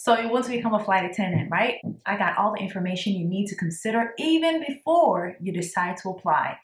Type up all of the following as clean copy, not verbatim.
So you want to become a flight attendant, right? I got all the information you need to consider even before you decide to apply.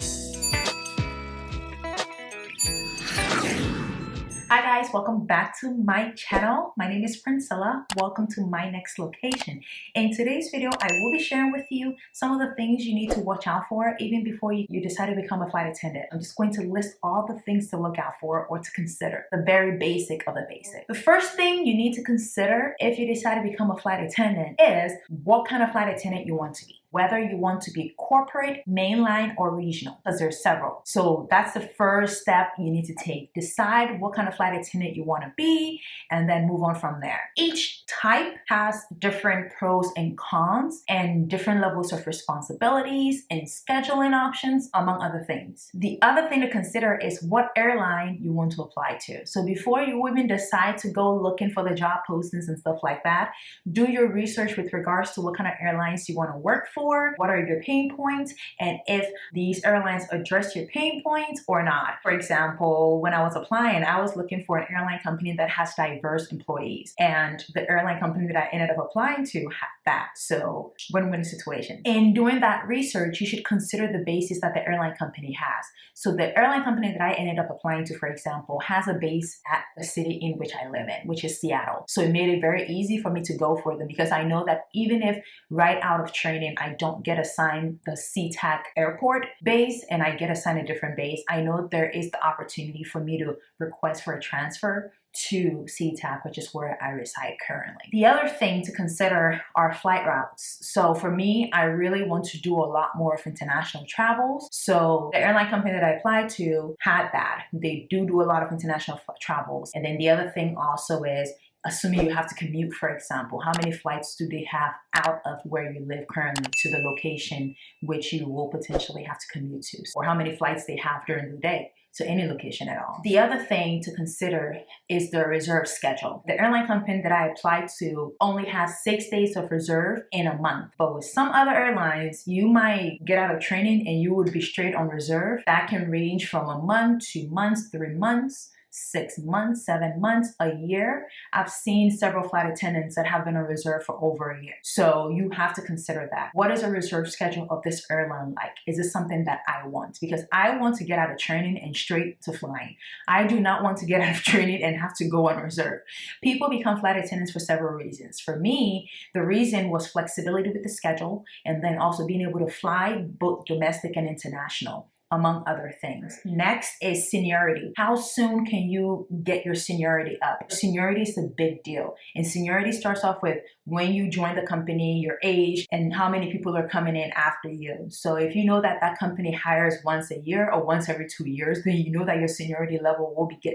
Hi guys, welcome back to my channel. My name is Priscilla. Welcome to my next location. In today's video, I will be sharing with you some of the things you need to watch out for even before you decide to become a flight attendant. I'm just going to list all the things to look out for or to consider, the very basic of the basic. The first thing you need to consider if you decide to become a flight attendant is what kind of flight attendant you want to be. Whether you want to be corporate, mainline, or regional, because there's several. So that's the first step you need to take. Decide what kind of flight attendant you want to be, and then move on from there. Each type has different pros and cons, and different levels of responsibilities and scheduling options, among other things. The other thing to consider is what airline you want to apply to. So before you even decide to go looking for the job postings and stuff like that, do your research with regards to what kind of airlines you want to work for. What are your pain points, and if these airlines address your pain points or not. For example, when I was applying, I was looking for an airline company that has diverse employees, and the airline company that I ended up applying to had that. So win-win situation. In doing that research, you should consider the bases that the airline company has. So the airline company that I ended up applying to, for example, has a base at the city in which I live in, which is Seattle. So it made it very easy for me to go for them, because I know that even if right out of training I don't get assigned the SeaTac airport base and I get assigned a different base, I know there is the opportunity for me to request for a transfer to SeaTac, which is where I reside currently. The other thing to consider are flight routes. So for me, I really want to do a lot more of international travels. So the airline company that I applied to had that. They do a lot of international travels. And then the other thing also is, assuming you have to commute, for example, how many flights do they have out of where you live currently to the location which you will potentially have to commute to, or how many flights they have during the day to any location at all. The other thing to consider is the reserve schedule. The airline company that I applied to only has 6 days of reserve in a month, but with some other airlines, you might get out of training and you would be straight on reserve. That can range from a month, 2 months, 3 months, 6 months, 7 months, a year. I've seen several flight attendants that have been on reserve for over a year. So you have to consider that. What is a reserve schedule of this airline like? Is this something that I want? Because I want to get out of training and straight to flying. I do not want to get out of training and have to go on reserve. People become flight attendants for several reasons. For me, the reason was flexibility with the schedule, and then also being able to fly both domestic and international, among other things. Next is seniority. How soon can you get your seniority up? Seniority is a big deal. And seniority starts off with when you join the company, your age, and how many people are coming in after you. So if you know that that company hires once a year or once every 2 years, then you know that your seniority level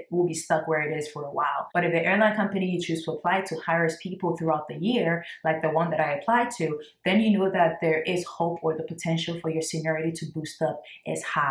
will be stuck where it is for a while. But if the airline company you choose to apply to hires people throughout the year, like the one that I applied to, then you know that there is hope, or the potential for your seniority to boost up is high.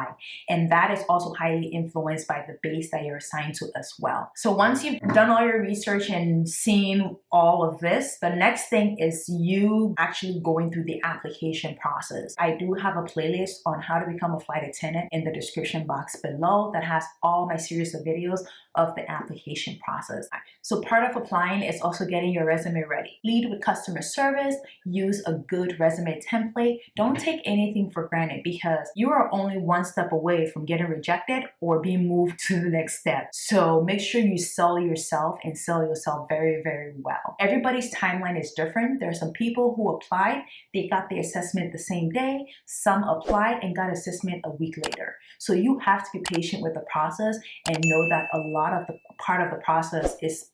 And that is also highly influenced by the base that you're assigned to as well. So once you've done all your research and seen all of this, the next thing is you actually going through the application process. I do have a playlist on how to become a flight attendant in the description box below that has all my series of videos of the application process. So part of applying is also getting your resume ready. Lead with customer service, use a good resume template. Don't take anything for granted, because you are only one step away from getting rejected or being moved to the next step. So make sure you sell yourself, and sell yourself very, very well. Everybody's timeline is different. There are some people who applied, they got the assessment the same day. Some applied and got assessment a week later. So you have to be patient with the process and know that a lot of the part of the process is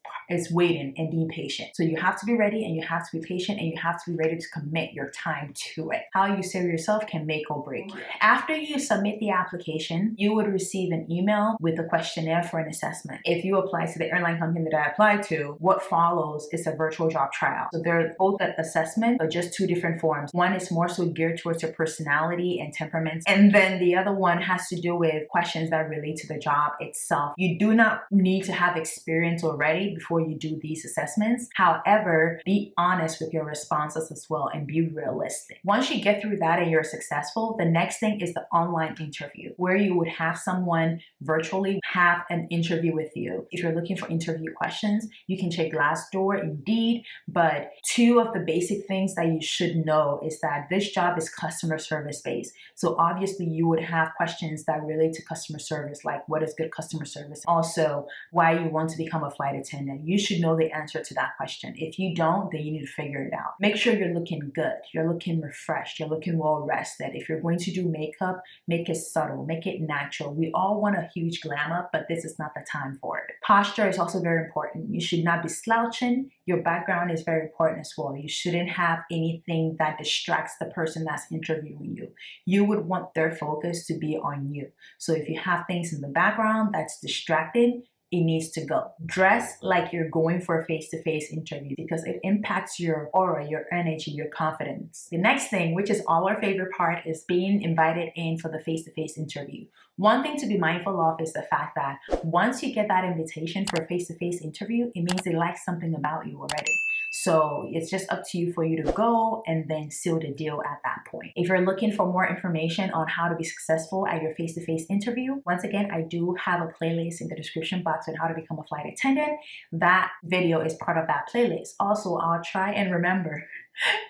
waiting and being patient. So you have to be ready, and you have to be patient, and you have to be ready to commit your time to it. How you sell yourself can make or break. After you submit the application, you would receive an email with a questionnaire for an assessment. If you apply to the airline company that I applied to, what follows is a virtual job trial. So they're both an assessment, but just two different forms. One is more so geared towards your personality and temperament, and then the other one has to do with questions that relate to the job itself. You do not not need to have experience already before you do these assessments. However, be honest with your responses as well and be realistic. Once you get through that and you're successful, the next thing is the online interview, where you would have someone virtually have an interview with you. If you're looking for interview questions, you can check Glassdoor, Indeed, but two of the basic things that you should know is that this job is customer service based. So obviously you would have questions that relate to customer service, like what is good customer service? Also, why you want to become a flight attendant. You should know the answer to that question. If you don't, then you need to figure it out. Make sure you're looking good, you're looking refreshed, you're looking well rested. If you're going to do makeup, make it subtle, make it natural. We all want a huge glam up, but this is not the time for it. Posture is also very important. You should not be slouching. Your background is very important as well. You shouldn't have anything that distracts the person that's interviewing you. You would want their focus to be on you. So if you have things in the background that's distracting, it needs to go. Dress like you're going for a face-to-face interview because it impacts your aura, your energy, your confidence. The next thing, which is all our favorite part, is being invited in for the face-to-face interview. One thing to be mindful of is the fact that once you get that invitation for a face-to-face interview, it means they like something about you already. So it's just up to you for you to go and then seal the deal at that point. If you're looking for more information on how to be successful at your face-to-face interview, once again, I do have a playlist in the description box on how to become a flight attendant. That video is part of that playlist. Also, I'll try and remember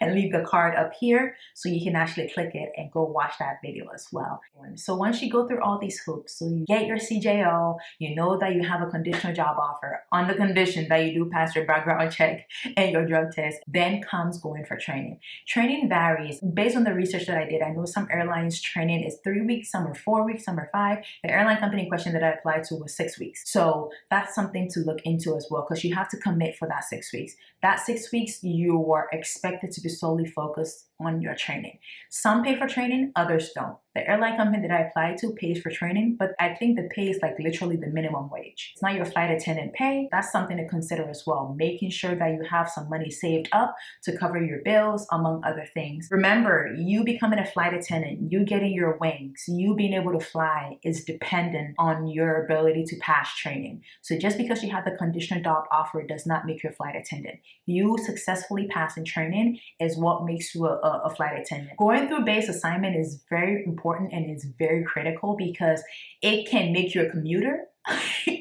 and leave the card up here so you can actually click it and go watch that video as well. So once you go through all these hoops, so you get your CJO, you know that you have a conditional job offer on the condition that you do pass your background check and your drug test, then comes going for training. Training varies based on the research that I did. I know some airlines training is 3 weeks, some are 4 weeks, some are 5. The airline company in question that I applied to was 6 weeks. So that's something to look into as well, because you have to commit for that 6 weeks. That 6 weeks, you are expected to be solely focused on your training. Some pay for training, others don't. The airline company that I applied to pays for training, but I think the pay is like literally the minimum wage. It's not your flight attendant pay. That's something to consider as well. Making sure that you have some money saved up to cover your bills, among other things. Remember, you becoming a flight attendant, you getting your wings, you being able to fly is dependent on your ability to pass training. So just because you have the conditional job offer does not make you a flight attendant. You successfully passing training is what makes you a flight attendant. Going through base assignment is very important and it's very critical because it can make you a commuter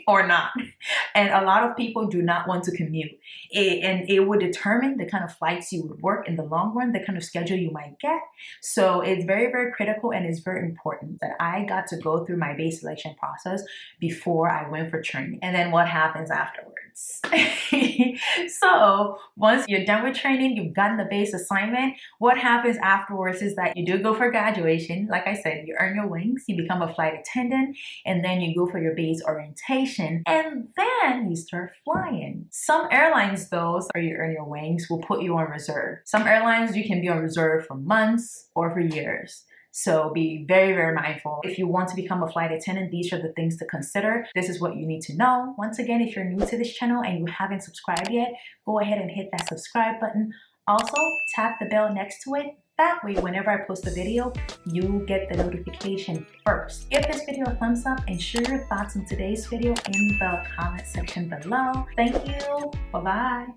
or not. And a lot of people do not want to commute. And it would determine the kind of flights you would work in the long run, the kind of schedule you might get. So it's very, very critical and it's very important that I got to go through my base selection process before I went for training. And then what happens afterwards? So once you're done with training, you've gotten the base assignment, what happens afterwards is that you do go for graduation. Like I said, you earn your wings, you become a flight attendant, and then you go for your base orientation, and then you start flying. Some airlines, though, or you earn your wings, will put you on reserve. Some airlines, you can be on reserve for months or for years. So be very, very mindful. If you want to become a flight attendant, these are the things to consider. This is what you need to know. Once again, if you're new to this channel and you haven't subscribed yet, go ahead and hit that subscribe button. Also, tap the bell next to it. That way, whenever I post a video, you get the notification first. Give this video a thumbs up and share your thoughts on today's video in the comment section below. Thank you. Bye-bye.